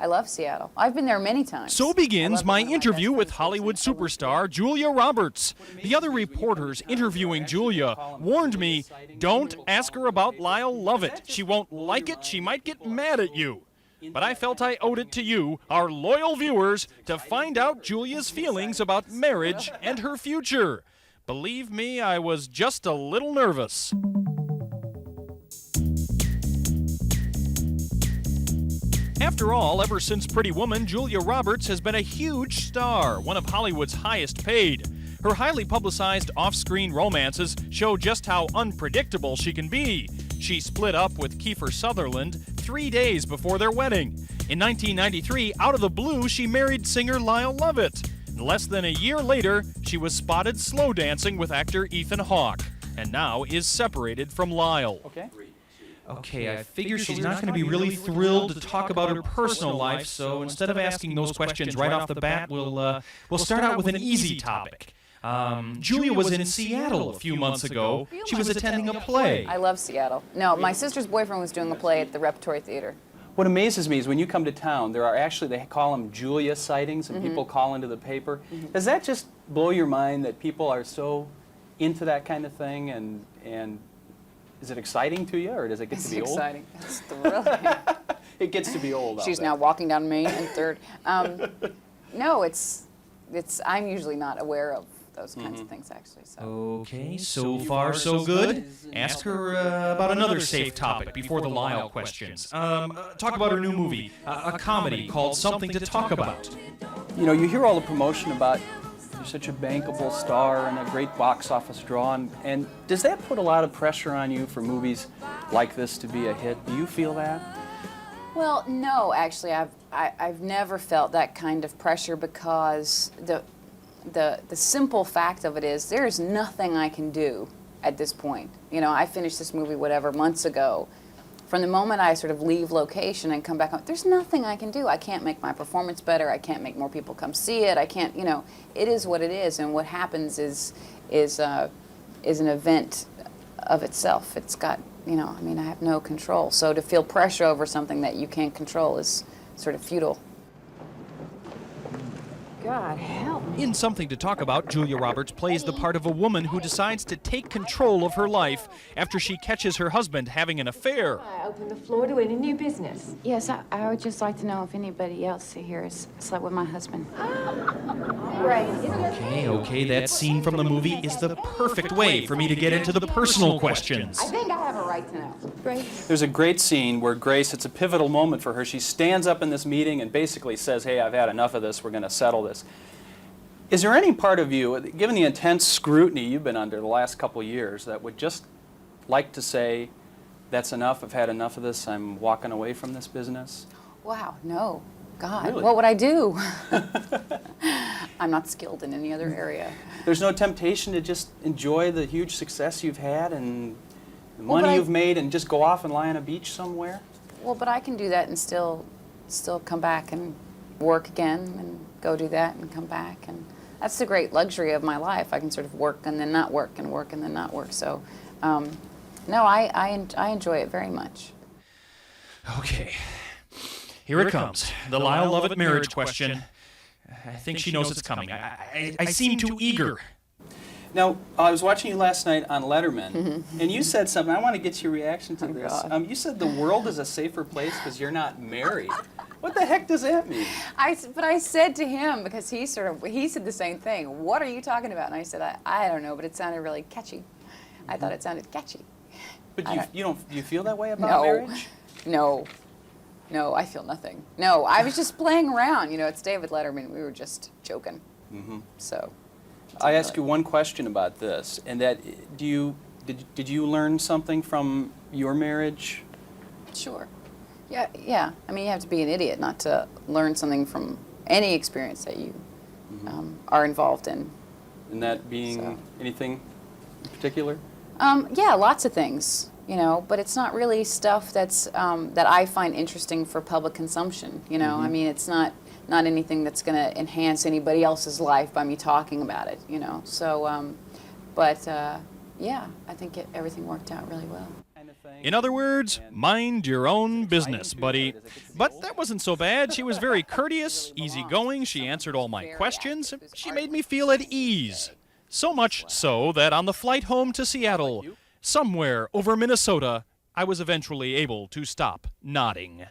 I love Seattle. I've been there many times. So begins my interview with Hollywood superstar Julia Roberts. The other reporters interviewing Julia warned me, don't ask her about Lyle Lovett. She won't like it. She might get mad at you. But I felt I owed it to you, our loyal viewers, to find out Julia's feelings about marriage and her future. Believe me, I was just a little nervous. After all, ever since Pretty Woman, Julia Roberts has been a huge star, one of Hollywood's highest paid. Her highly publicized off-screen romances show just how unpredictable she can be. She split up with Kiefer Sutherland 3 days before their wedding. In 1993, out of the blue, she married singer Lyle Lovett. Less than a year later, she was spotted slow dancing with actor Ethan Hawke, and now is separated from Lyle. Okay, I figure she's not going to be really thrilled to talk about her personal life, so instead of asking those questions right off the bat, we'll start out with an easy topic. Julia was in Seattle a few months ago. She was attending a play. I love Seattle. No, my sister's boyfriend was doing a play at the Repertory Theater. What amazes me is when you come to town, there are actually, they call them Julia sightings, and people call into the paper. Does that just blow your mind that people are so into that kind of thing, and is it exciting to you, or does it get to be old? It's exciting. It's thrilling. It gets to be old. She's now walking down Main and 3rd. No, I'm usually not aware of those kinds of things, actually. So. Okay, so far so good. Ask her about another safe topic before the Lyle questions. Talk about her new movie, a comedy called Something to Talk About. You know, you hear all the promotion about you're such a bankable star and a great box office draw, and does that put a lot of pressure on you for movies like this to be a hit? Do you feel that? Well, no, actually, I've never felt that kind of pressure, because the simple fact of it is there is nothing I can do at this point. You know, I finished this movie months ago. From the moment I sort of leave location and come back home, there's nothing I can do. I can't make my performance better. I can't make more people come see it. I can't, you know, it is what it is, and what happens is an event of itself. It's got, you know, I mean, I have no control. So to feel pressure over something that you can't control is sort of futile. God help me. In Something to Talk About, Julia Roberts plays the part of a woman who decides to take control of her life after she catches her husband having an affair. I open the floor to any new business. Yes, I would just like to know if anybody else here has slept with my husband. Right. Okay, that scene from the movie is the perfect way for me to get into the personal questions. I think I have a right to know. Grace. There's a great scene where Grace, it's a pivotal moment for her. She stands up in this meeting and basically says, hey, I've had enough of this. We're going to settle this. Is there any part of you, given the intense scrutiny you've been under the last couple of years, that would just like to say, that's enough, I've had enough of this, I'm walking away from this business? Wow, no. God, Really? what would I do? I'm not skilled in any other area. There's no temptation to just enjoy the huge success you've had and the Well, money you've made and just go off and lie on a beach somewhere? Well, but I can do that and still come back and work again and go do that and come back, and that's the great luxury of my life. I can sort of work and then not work and work and then not work. So, no, I enjoy it very much. Okay, here it comes. The Lyle Lovett marriage question. I think she knows it's coming. I seem too eager. Now, I was watching you last night on Letterman, and you said something. I want to get your reaction to this. God. You said the world is a safer place because you're not married. What the heck does that mean? But I said to him, because he said the same thing. What are you talking about? And I said, I don't know, but it sounded really catchy. I thought it sounded catchy. But you feel that way about marriage? No, I feel nothing. No, I was just playing around. You know, it's David Letterman. We were just joking. So. I ask you one question about this, and that did you learn something from your marriage? Sure. Yeah. I mean, you have to be an idiot not to learn something from any experience that you are involved in. And that being anything in particular? Yeah, lots of things. You know, but it's not really stuff that's that I find interesting for public consumption. You know, I mean, it's not anything that's going to enhance anybody else's life by me talking about it. You know, so yeah, I think everything worked out really well. In other words, mind your own business, buddy. But that wasn't so bad. She was very courteous, easygoing. She answered all my questions. She made me feel at ease. So much so that on the flight home to Seattle, somewhere over Minnesota, I was eventually able to stop nodding.